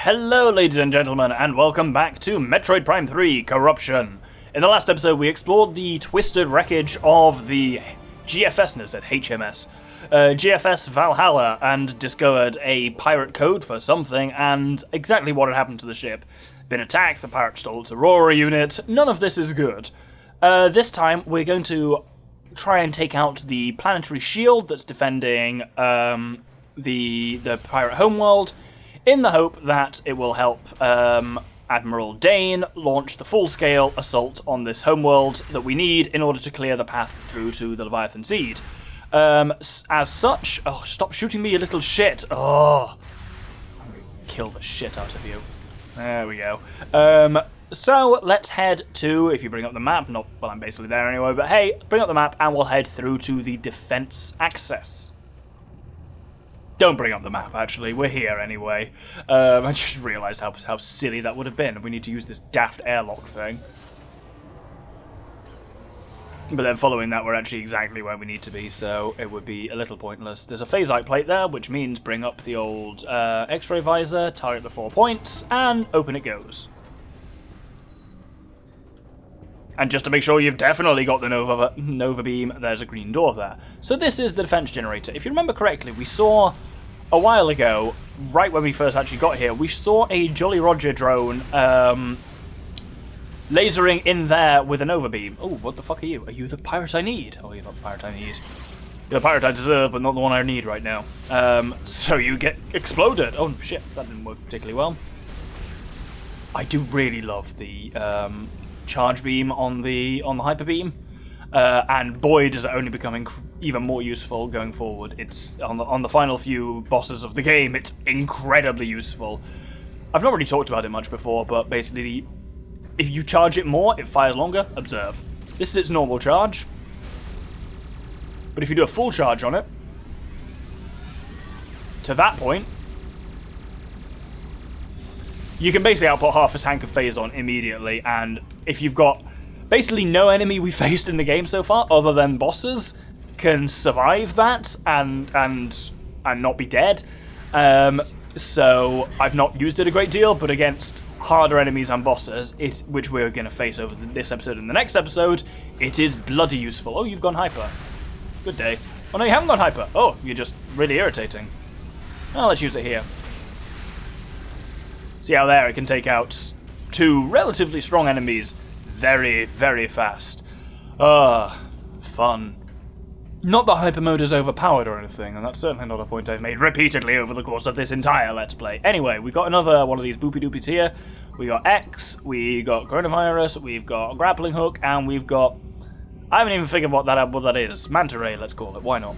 Hello ladies and gentlemen, and welcome back to Metroid Prime 3 Corruption. In the last episode we explored the twisted wreckage of the GFS, no, said HMS, GFS Valhalla, and discovered a pirate code for something, and exactly what had happened to the ship. Been attacked, the pirate stole its Aurora unit, none of this is good. This time we're going to try and take out the planetary shield that's defending the Pirate Homeworld, in the hope that it will help Admiral Dane launch the full-scale assault on this homeworld that we need in order to clear the path through to the Leviathan Seed. As such... Oh, stop shooting me, you little shit! Oh, I'm gonna kill the shit out of you. There we go. So, let's head to, if you bring up the map, not, well, I'm basically there anyway, but hey, bring up the map and we'll head through to the defense access. Don't bring up the map, actually. We're here anyway. I just realised how silly that would have been. We need to use this daft airlock thing. But then following that, we're actually exactly where we need to be, so it would be a little pointless. There's a phasite plate there, which means bring up the old X-ray visor, target the 4 points, and open it goes. And just to make sure you've definitely got the Nova Beam, there's a green door there. So this is the defense generator. If you remember correctly, we saw a while ago, right when we first actually got here, we saw a Jolly Roger drone lasering in there with a Nova Beam. Oh, what the fuck are you? Are you the pirate I need? Oh, you're not the pirate I need. You're the pirate I deserve, but not the one I need right now. So you get exploded. Oh, shit, that didn't work particularly well. I do really love the... charge beam on the hyper beam, and boy does it only become even more useful going forward. It's on the final few bosses of the game, it's incredibly useful. I've not really talked about it much before, but basically if you charge it more, it fires longer. Observe. This is its normal charge, but if you do a full charge on it, to that point, you can basically output half a tank of Phazon immediately, and if you've got basically no enemy we faced in the game so far, other than bosses, can survive that and not be dead. So I've not used it a great deal, but against harder enemies and bosses, which we're going to face over this episode and the next episode, it is bloody useful. Oh, you've gone hyper. Good day. Oh no, you haven't gone hyper. Oh, you're just really irritating. Well, let's use it here. See how there it can take out 2 relatively strong enemies very, very fast. Fun. Not that hyper mode is overpowered or anything, and that's certainly not a point I've made repeatedly over the course of this entire Let's Play. Anyway, we've got another one of these boopy doopies here. We got X, we got Coronavirus, we've got a Grappling Hook, and we've got... I haven't even figured what that is. Manta Ray, let's call it. Why not?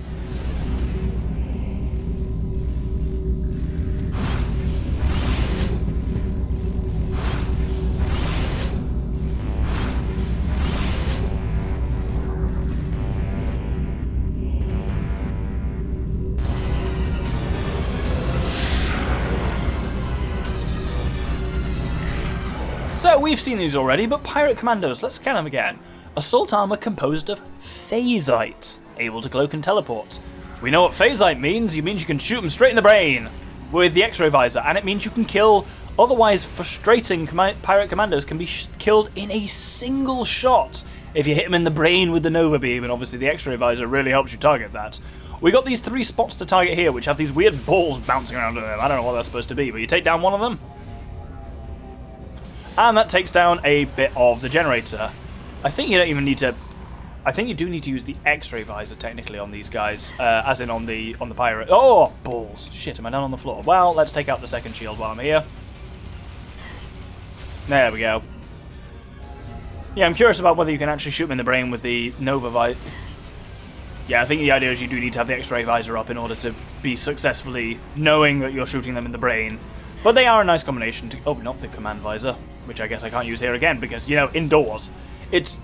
So, we've seen these already, but Pirate Commandos, let's scan them again. Assault armor composed of phasite, able to cloak and teleport. We know what phasite means. It means you can shoot them straight in the brain with the X-ray visor, and it means you can kill otherwise frustrating Pirate Commandos can be killed in a single shot if you hit them in the brain with the Nova Beam, and obviously the X-ray visor really helps you target that. We got these 3 spots to target here, which have these weird balls bouncing around in them. I don't know what they're supposed to be, but you take down one of them, and that takes down a bit of the generator. I think you don't even need to... I think you do need to use the X-ray visor, technically, on these guys. As in on the pirate... Oh, balls. Shit, am I down on the floor? Well, let's take out the second shield while I'm here. There we go. Yeah, I'm curious about whether you can actually shoot them in the brain with the Nova visor. Yeah, I think the idea is you do need to have the X-ray visor up in order to be successfully knowing that you're shooting them in the brain. But they are a nice combination to... Oh, not the command visor, which I guess I can't use here again because, you know, indoors. It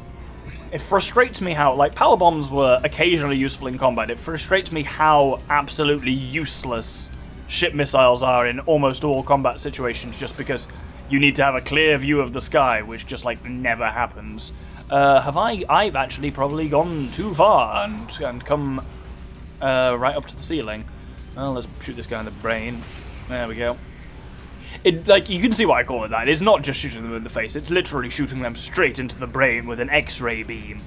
frustrates me how, like, power bombs were occasionally useful in combat. It frustrates me how absolutely useless ship missiles are in almost all combat situations just because you need to have a clear view of the sky, which just, like, never happens. I've actually probably gone too far and come right up to the ceiling. Well, let's shoot this guy in the brain. There we go. like, you can see why I call it that. It's not just shooting them in the face, it's literally shooting them straight into the brain with an X-ray beam.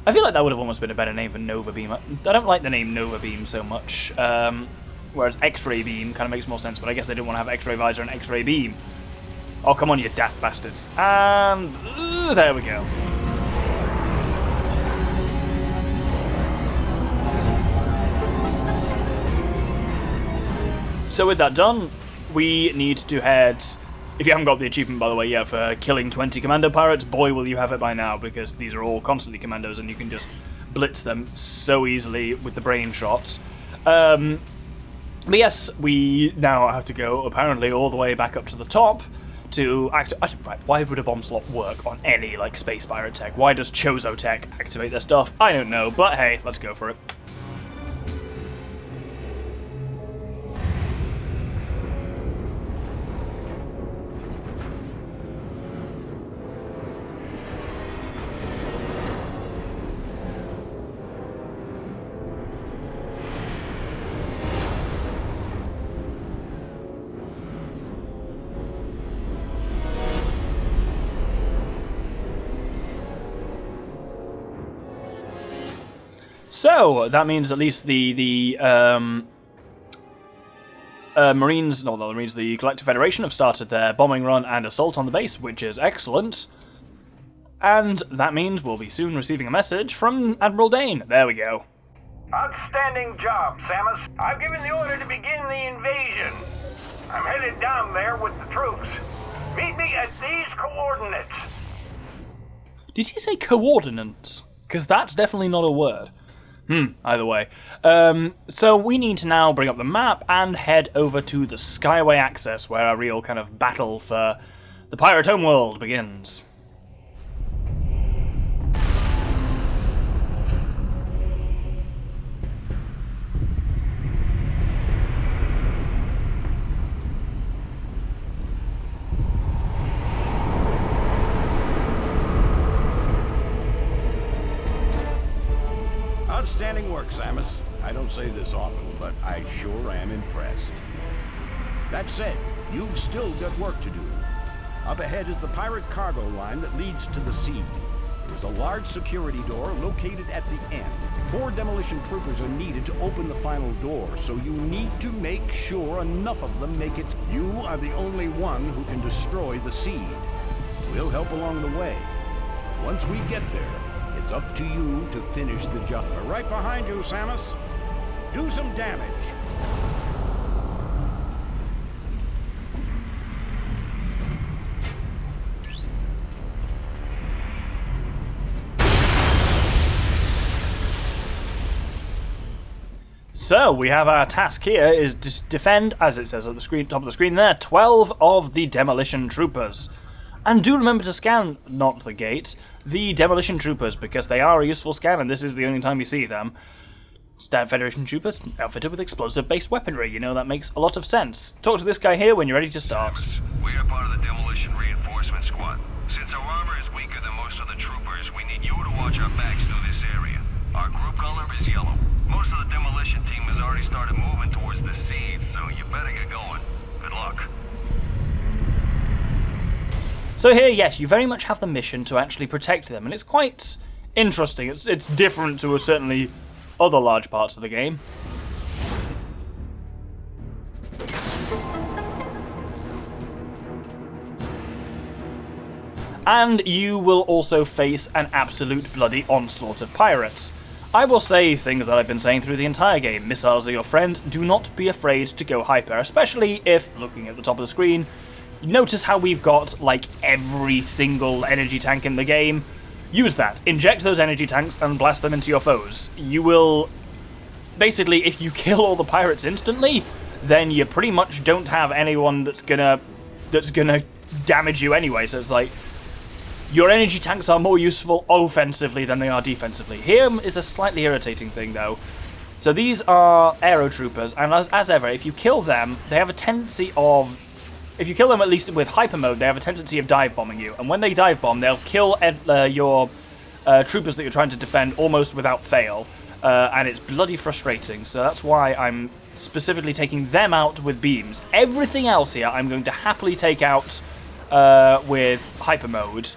I feel like that would have almost been a better name for Nova Beam. I don't like the name Nova Beam so much, whereas X-ray beam kind of makes more sense, but I guess they didn't want to have X-ray visor and X-ray beam. Oh, come on, you daft bastards. And there we go. So with that done, we need to head, if you haven't got the achievement by the way yet for killing 20 commando pirates, boy will you have it by now, because these are all constantly commandos and you can just blitz them so easily with the brain shots. But yes, we now have to go apparently all the way back up to the top to why would a bomb slot work on any like space pirate tech? Why does Chozo tech activate their stuff? I don't know, but hey, let's go for it. So that means at least the Marines, not the Marines, the Galactic Federation have started their bombing run and assault on the base, which is excellent. And that means we'll be soon receiving a message from Admiral Dane. There we go. Outstanding job, Samus. I've given the order to begin the invasion. I'm headed down there with the troops. Meet me at these coordinates. Did he say coordinates? Because that's definitely not a word. Either way. So we need to now bring up the map and head over to the Skyway Access, where our real kind of battle for the Pirate Homeworld begins. Outstanding work, Samus. I don't say this often, but I sure am impressed. That said, you've still got work to do. Up ahead is the pirate cargo line that leads to the sea. There's a large security door located at the end. 4 demolition troopers are needed to open the final door, so you need to make sure enough of them make it. You are the only one who can destroy the seed. We'll help along the way. Once we get there, it's up to you to finish the job. We're right behind you, Samus. Do some damage. So we have our task here is to defend, as it says at the screen, top of the screen there, 12 of the demolition troopers. And do remember to scan, not the gate, the demolition troopers, because they are a useful scan, and this is the only time you see them. Stand Federation troopers outfitted with explosive-based weaponry. You know, that makes a lot of sense. Talk to this guy here when you're ready to start. We are part of the demolition reinforcement squad. Since our armor is weaker than most of the troopers, we need you to watch our backs through this area. Our group color is yellow. Most of the demolition team has already started moving towards the seed, so you better get going. Good luck. So here, yes, you very much have the mission to actually protect them, and it's quite interesting. It's different to certainly other large parts of the game. And you will also face an absolute bloody onslaught of pirates. I will say things that I've been saying through the entire game. Missiles are your friend. Do not be afraid to go hyper, especially if, looking at the top of the screen, notice how we've got, like, every single energy tank in the game. Use that. Inject those energy tanks and blast them into your foes. You will... Basically, if you kill all the pirates instantly, then you pretty much don't have anyone that's gonna damage you anyway. So it's like, your energy tanks are more useful offensively than they are defensively. Here is a slightly irritating thing, though. So these are aero troopers, and as ever, if you kill them, they have a tendency of... If you kill them at least with hyper mode, they have a tendency of dive bombing you. And when they dive bomb, they'll kill your troopers that you're trying to defend almost without fail. And it's bloody frustrating. So that's why I'm specifically taking them out with beams. Everything else here I'm going to happily take out with hyper mode.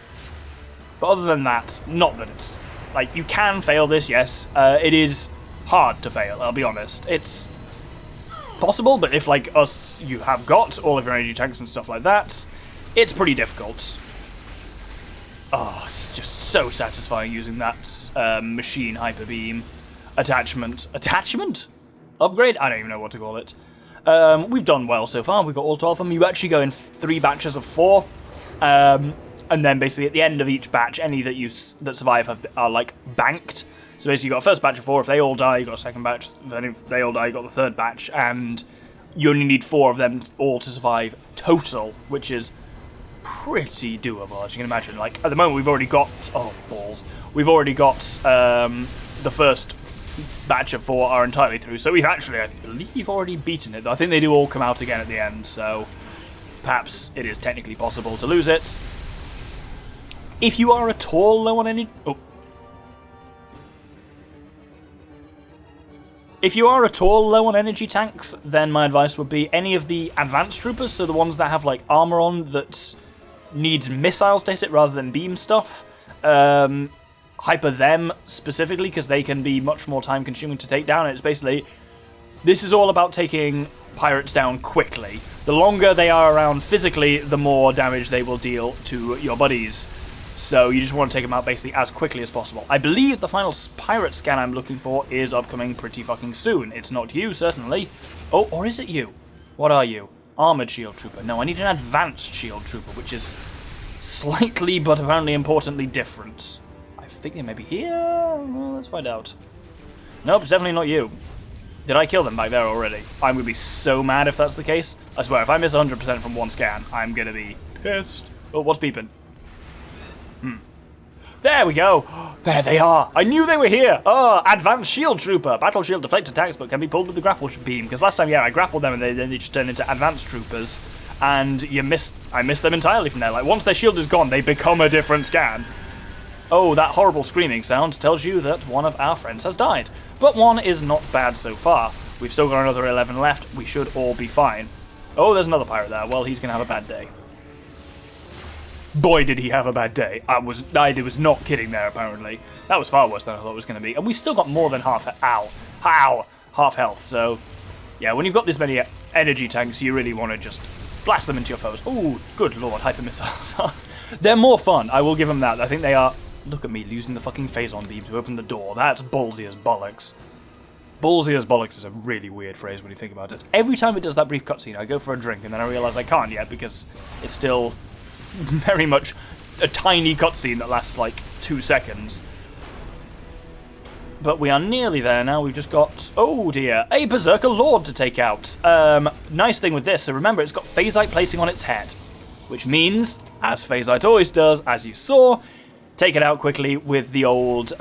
But other than that, not that it's... Like, you can fail this, yes. It is hard to fail, I'll be honest. It's possible, but if, like us, you have got all of your energy tanks and stuff like that, it's pretty difficult. Oh, it's just so satisfying using that machine hyper beam attachment. Attachment? Upgrade? I don't even know what to call it. We've done well so far. We've got all 12 of them. You actually go in 3 batches of 4. And then basically at the end of each batch, any that survive are like banked. So basically you got a first batch of 4. If they all die, you got a second batch. Then if they all die, you got the third batch. And you only need 4 of them all to survive total, which is pretty doable, as you can imagine. Like, at the moment we've already got... Oh, balls. We've already got the first batch of 4 are entirely through. So we've actually, I believe, already beaten it. I think they do all come out again at the end, so perhaps it is technically possible to lose it. If you are at all low on any... Oh. If you are at all low on energy tanks, then my advice would be any of the advanced troopers, so the ones that have like armor on that needs missiles to hit it rather than beam stuff. Hyper them specifically, because they can be much more time consuming to take down. It's basically, this is all about taking pirates down quickly. The longer they are around physically, the more damage they will deal to your buddies. So you just want to take them out basically as quickly as possible. I believe the final pirate scan I'm looking for is upcoming pretty fucking soon. It's not you, certainly. Oh, or is it you? What are you? Armored shield trooper. No, I need an advanced shield trooper, which is slightly but apparently importantly different. I think they may be here. Well, let's find out. Nope, it's definitely not you. Did I kill them back there already? I'm going to be so mad if that's the case. I swear, if I miss 100% from one scan, I'm going to be pissed. Oh, what's beeping? There we go. There they are. I knew they were here. Oh, advanced shield trooper. Battle shield deflect attacks, but can be pulled with the grapple beam. Because last time, yeah, I grappled them and then they just turned into advanced troopers. And I missed them entirely from there. Like, once their shield is gone, they become a different scan. Oh, that horrible screaming sound tells you that one of our friends has died. But one is not bad so far. We've still got another 11 left. We should all be fine. Oh, there's another pirate there. Well, he's going to have a bad day. Boy, did he have a bad day. I was not kidding there, apparently. That was far worse than I thought it was going to be. And we've still got more than half health. So, yeah, when you've got this many energy tanks, you really want to just blast them into your foes. Oh, good lord, hyper missiles. They're more fun, I will give them that. I think they are... Look at me, using the fucking phazon beam to open the door. That's ballsy as bollocks. Ballsy as bollocks is a really weird phrase when you think about it. Every time it does that brief cutscene, I go for a drink, and then I realise I can't yet, because it's still... very much a tiny cutscene that lasts like 2 seconds. But we are nearly there now. We've just got, oh dear, a Berserker Lord to take out. Nice thing with this, so remember it's got phasite plating on its head, which means, as phasite always does, as you saw, take it out quickly with the old,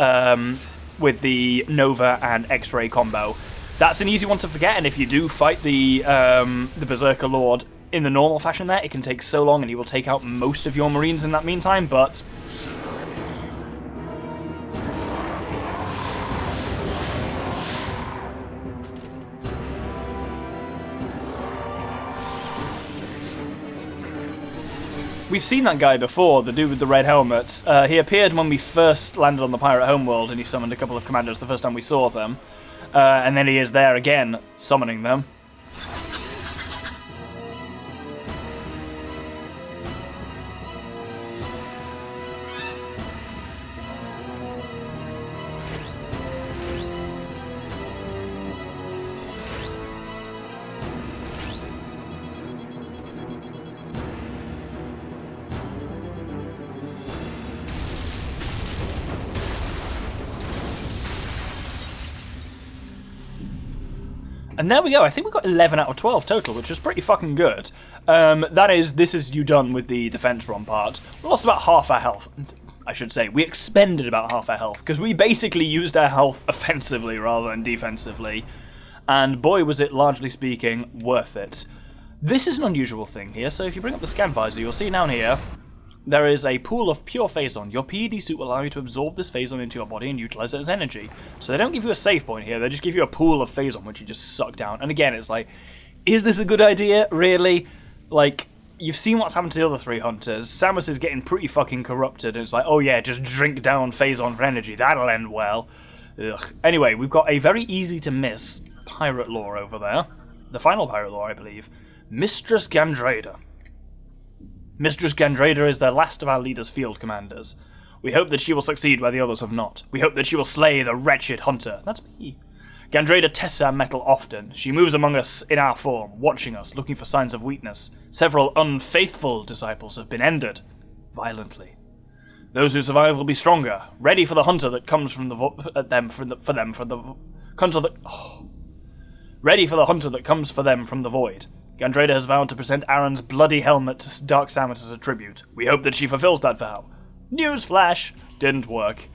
with the Nova and X-Ray combo. That's an easy one to forget, and if you do fight the Berserker Lord in the normal fashion there, it can take so long and he will take out most of your Marines in that meantime, but... We've seen that guy before, the dude with the red helmet. He appeared when we first landed on the Pirate Homeworld and he summoned a couple of commandos the first time we saw them. And then he is there again, summoning them. And there we go, I think we got 11 out of 12 total, which is pretty fucking good. This is you done with the defense run part. We lost about half our health. I should say, we expended about half our health, because we basically used our health offensively rather than defensively. And boy was it, largely speaking, worth it. This is an unusual thing here, so if you bring up the scan visor, you'll see down here, there is a pool of pure Phazon. Your PED suit will allow you to absorb this Phazon into your body and utilize it as energy. So they don't give you a save point here, they just give you a pool of Phazon, which you just suck down. And again, it's like, is this a good idea? Really? Like, you've seen what's happened to the other 3 hunters. Samus is getting pretty fucking corrupted, and it's like, oh yeah, just drink down Phazon for energy. That'll end well. Ugh. Anyway, we've got a very easy to miss pirate lore over there. The final pirate lore, I believe. Mistress Gandrada. Mistress Gandrada is the last of our leader's field commanders. We hope that she will succeed where the others have not. We hope that she will slay the wretched hunter. That's me. Gandrada tests our mettle often. She moves among us in our form, watching us, looking for signs of weakness. Several unfaithful disciples have been ended violently. Those who survive will be stronger, ready for the hunter that comes from ready for the hunter that comes for them from the void. Gandrada has vowed to present Aaron's bloody helmet to Dark Samus as a tribute. We hope that she fulfills that vow. Newsflash! Didn't work.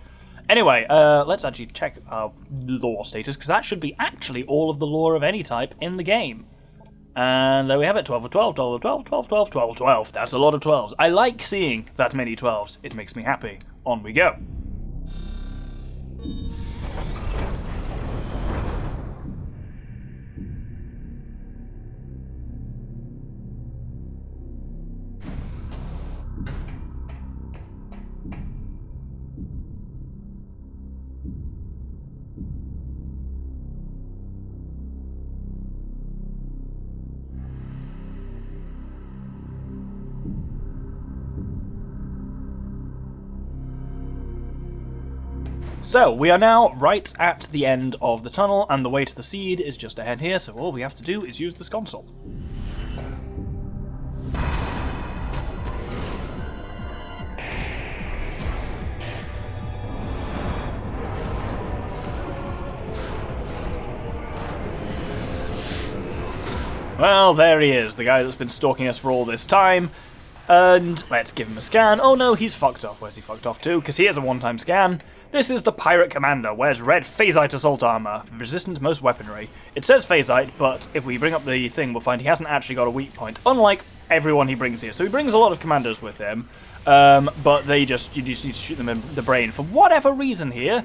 Anyway, let's actually check our lore status, because that should be actually all of the lore of any type in the game. And there we have it, 12 of 12, 12 of 12, 12, 12, 12 of 12. That's a lot of 12s. I like seeing that many 12s. It makes me happy. On we go. So, we are now right at the end of the tunnel, and the way to the seed is just ahead here, so all we have to do is use this console. Well, there he is, the guy that's been stalking us for all this time. And let's give him a scan. Oh no, he's fucked off. Where's he fucked off to? Because he has a one-time scan. This is the Pirate Commander, wears red phasite assault armor, resistant to most weaponry. It says phasite, but if we bring up the thing, we'll find he hasn't actually got a weak point, unlike everyone he brings here. So he brings a lot of commanders with him, but you just need to shoot them in the brain. For whatever reason here,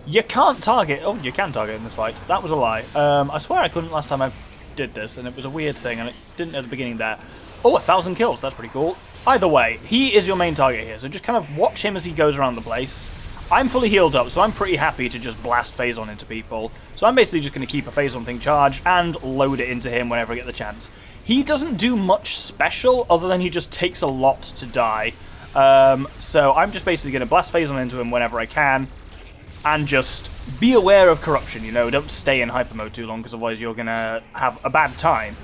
you can't target. Oh, you can target in this fight. That was a lie. I swear I couldn't last time I did this, and it was a weird thing, and it didn't at the beginning there. Oh, 1,000 kills. That's pretty cool. Either way, he is your main target here, so just kind of watch him as he goes around the place. I'm fully healed up, so I'm pretty happy to just blast Phazon into people. So I'm basically just going to keep a Phazon thing charged and load it into him whenever I get the chance. He doesn't do much special, other than he just takes a lot to die. So I'm just basically going to blast Phazon into him whenever I can, and just be aware of corruption, you know, don't stay in hyper mode too long, because otherwise you're going to have a bad time.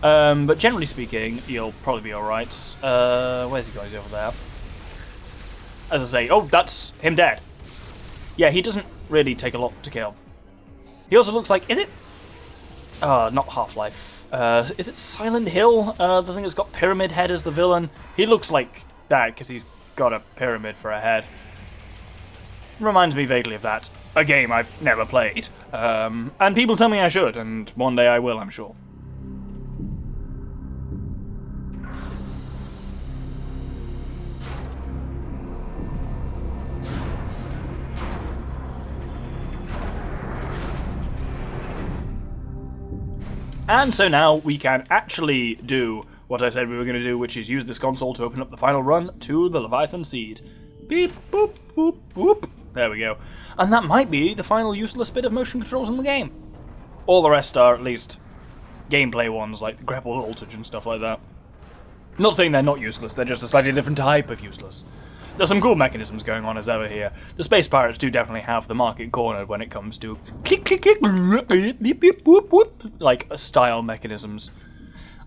But generally speaking, you'll probably be alright. Where's he going over there? As I say, oh, that's him dead. Yeah, he doesn't really take a lot to kill. He also looks like, is it? Not Half-Life. Is it Silent Hill? The thing that's got Pyramid Head as the villain? He looks like that, because he's got a pyramid for a head. Reminds me vaguely of that. A game I've never played. And people tell me I should, and one day I will, I'm sure. And so now we can actually do what I said we were going to do, which is use this console to open up the final run to the Leviathan Seed. Beep, boop, boop, boop. There we go. And that might be the final useless bit of motion controls in the game. All the rest are at least gameplay ones, like the grapple voltage and stuff like that. I'm not saying they're not useless, they're just a slightly different type of useless. There's some cool mechanisms going on as ever here. The Space Pirates do definitely have the market cornered when it comes to click, click, click, beep, beep, whoop, whoop, like style mechanisms.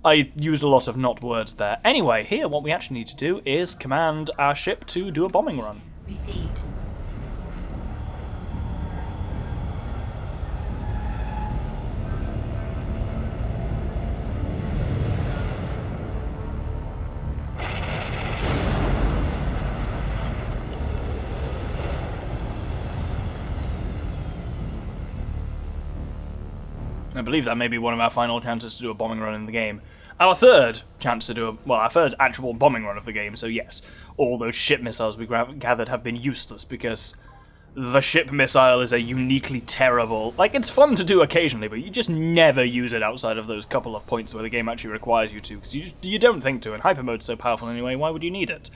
I used a lot of not words there. Anyway, here what we actually need to do is command our ship to do a bombing run. Received. I believe that may be one of our final chances to do a bombing run in the game. Our third chance to do our third actual bombing run of the game, so yes, all those ship missiles we gathered have been useless because the ship missile is a uniquely terrible... Like, it's fun to do occasionally, but you just never use it outside of those couple of points where the game actually requires you to, because you don't think to, and hyper mode's so powerful anyway, why would you need it?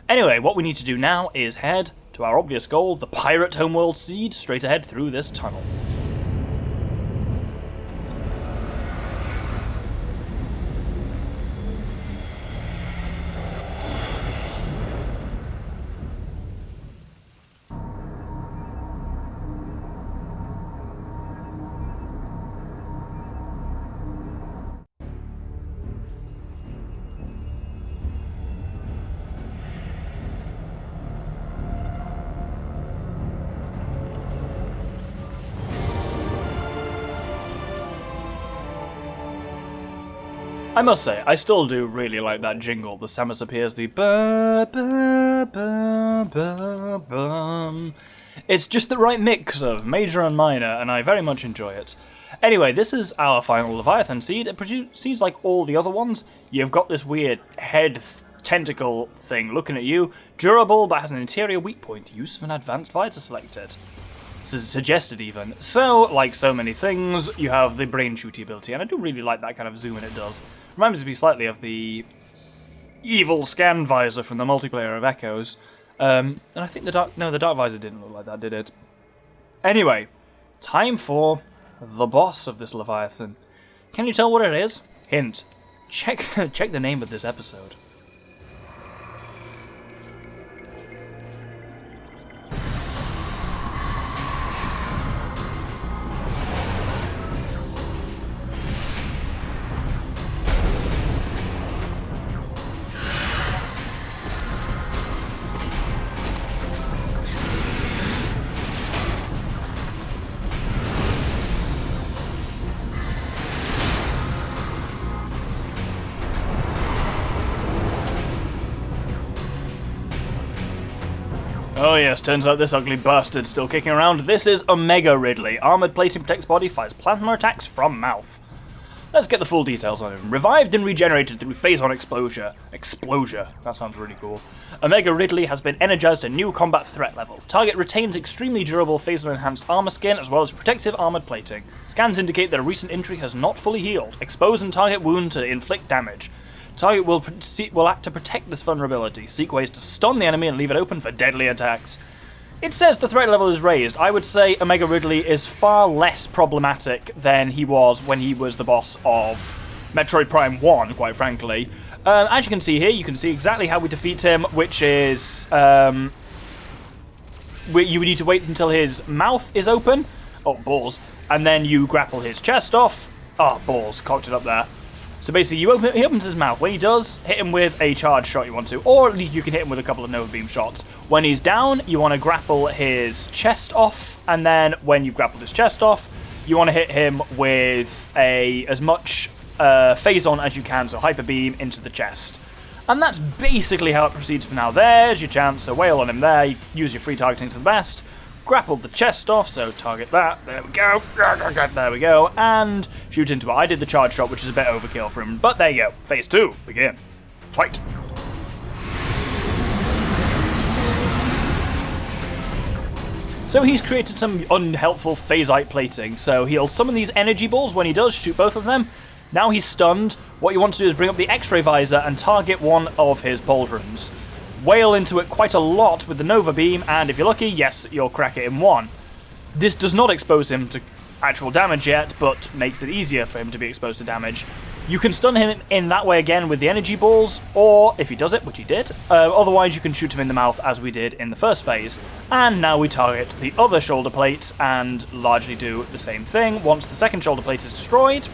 Anyway, what we need to do now is head to our obvious goal, the Pirate Homeworld Seed, straight ahead through this tunnel. I must say, I still do really like that jingle. The Samus appears, the ba ba ba ba bum. It's just the right mix of major and minor, and I very much enjoy it. Anyway, this is our final Leviathan seed. It seems like all the other ones. You've got this weird head tentacle thing looking at you. Durable, but has an interior weak point. Use of an advanced visor selected. Suggested even. So, like so many things, you have the brain shooty ability, and I do really like that kind of zoom in it does. Reminds me slightly of the evil scan visor from the multiplayer of Echoes. And I think the dark visor didn't look like that, did it? Anyway, time for the boss of this Leviathan. Can you tell what it is? Hint. Check the name of this episode. Oh yes, turns out this ugly bastard's still kicking around. This is Omega Ridley. Armoured plating protects body, fires plasma attacks from mouth. Let's get the full details on him. Revived and regenerated through phase-on explosion. That sounds really cool. Omega Ridley has been energized to new combat threat level. Target retains extremely durable phase-on enhanced armor skin as well as protective armored plating. Scans indicate that a recent injury has not fully healed. Expose and target wound to inflict damage. Target will act to protect this vulnerability. Seek ways to stun the enemy and leave it open for deadly attacks. It says the threat level is raised. I would say Omega Ridley is far less problematic than he was when he was the boss of Metroid Prime 1, quite frankly. As you can see here, you can see exactly how we defeat him, which is... you need to wait until his mouth is open. Oh, balls. And then you grapple his chest off. Oh, balls. Cocked it up there. So basically, he opens his mouth. When he does, hit him with a charge shot you want to, or you can hit him with a couple of Nova Beam shots. When he's down, you want to grapple his chest off, and then when you've grappled his chest off, you want to hit him with as much phase-on as you can, so Hyper Beam into the chest. And that's basically how it proceeds for now. There's your chance, so wail on him there, use your free targeting to the best. Grapple the chest off, so target that, there we go, there we go, and shoot into it. I did the charge shot, which is a bit overkill for him, but there you go. Phase 2, begin. Fight! So he's created some unhelpful phasite plating, so he'll summon these energy balls when he does, shoot both of them. Now he's stunned. What you want to do is bring up the X-ray visor and target one of his pauldrons. Wail into it quite a lot with the Nova Beam, and if you're lucky, yes, you'll crack it in one. This does not expose him to actual damage yet, but makes it easier for him to be exposed to damage. You can stun him in that way again with the energy balls, or if he does it, which he did, otherwise you can shoot him in the mouth as we did in the first phase. And now we target the other shoulder plate and largely do the same thing. Once the second shoulder plate is destroyed,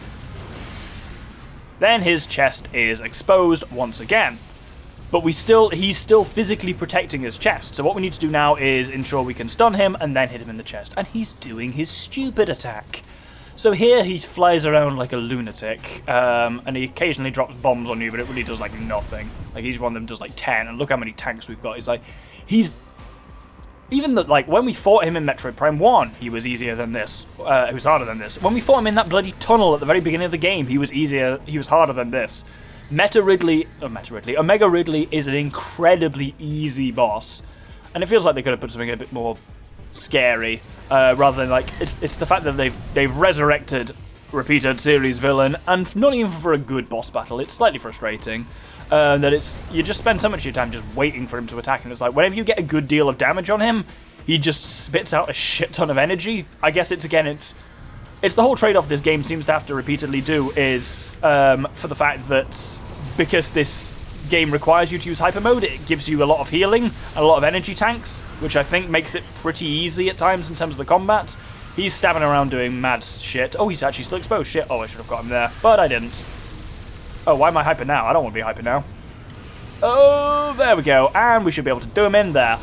then his chest is exposed once again. But he's still physically protecting his chest, so what we need to do now is ensure we can stun him and then hit him in the chest. And he's doing his stupid attack. So here he flies around like a lunatic, and he occasionally drops bombs on you, but it really does like nothing. Like each one of them does like 10, and look how many tanks we've got. even the, like, when we fought him in Metroid Prime 1, he was easier than this. He was harder than this. When we fought him in that bloody tunnel at the very beginning of the game, he was harder than this. Omega Ridley is an incredibly easy boss. And it feels like they could have put something a bit more scary, rather than, like, it's the fact that they've resurrected repeated series villain, and not even for a good boss battle. It's slightly frustrating. That you just spend so much of your time just waiting for him to attack, and it's like, whenever you get a good deal of damage on him, he just spits out a shit ton of energy. I guess it's the whole trade-off this game seems to have to repeatedly do is, for the fact that because this game requires you to use hyper mode, it gives you a lot of healing and a lot of energy tanks, which I think makes it pretty easy at times in terms of the combat. He's stabbing around doing mad shit. Oh, he's actually still exposed. Shit. Oh, I should have got him there, but I didn't. Oh, why am I hyper now? I don't want to be hyper now. Oh, there we go. And we should be able to do him in there.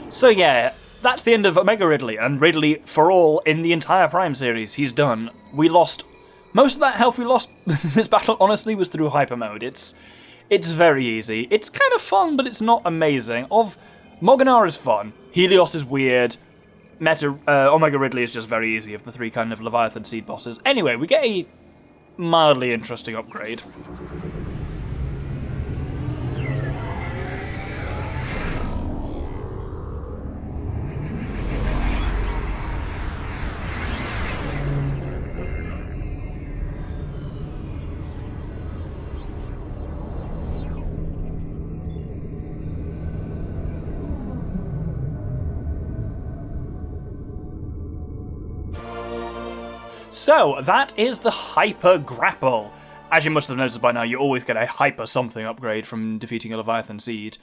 So yeah, that's the end of Omega Ridley, and Ridley for all in the entire Prime series. He's done. We lost most of that health we lost this battle, honestly, was through hyper mode. It's very easy. It's kind of fun, but it's not amazing. Moganar is fun. Helios is weird. Omega Ridley is just very easy of the three kind of Leviathan Seed bosses. Anyway, we get a mildly interesting upgrade. So, that is the Hyper Grapple. As you must have noticed by now, you always get a Hyper something upgrade from defeating a Leviathan Seed.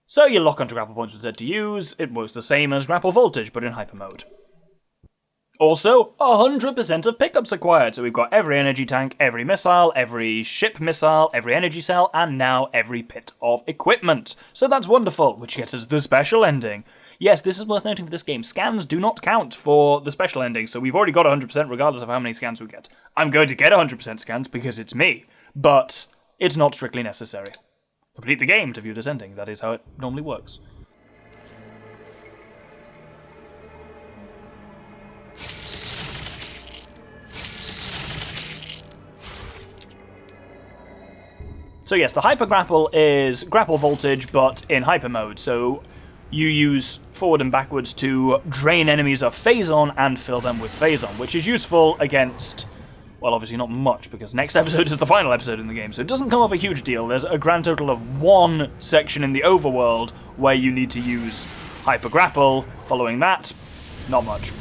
So you lock onto grapple points with Z to use. It works the same as grapple voltage, but in hyper mode. Also, 100% of pickups acquired. So we've got every energy tank, every missile, every ship missile, every energy cell, and now every bit of equipment. So that's wonderful, which gets us the special ending. Yes, this is worth noting for this game. Scans do not count for the special ending, so we've already got 100% regardless of how many scans we get. I'm going to get 100% scans because it's me, but it's not strictly necessary. Complete the game to view this ending. That is how it normally works. So yes, the hyper grapple is grapple voltage, but in hyper mode. So you use forward and backwards to drain enemies of Phazon and fill them with Phazon, which is useful against, well, obviously not much, because next episode is the final episode in the game, so it doesn't come up a huge deal. There's a grand total of one section in the overworld where you need to use hyper grapple. Following that, not much.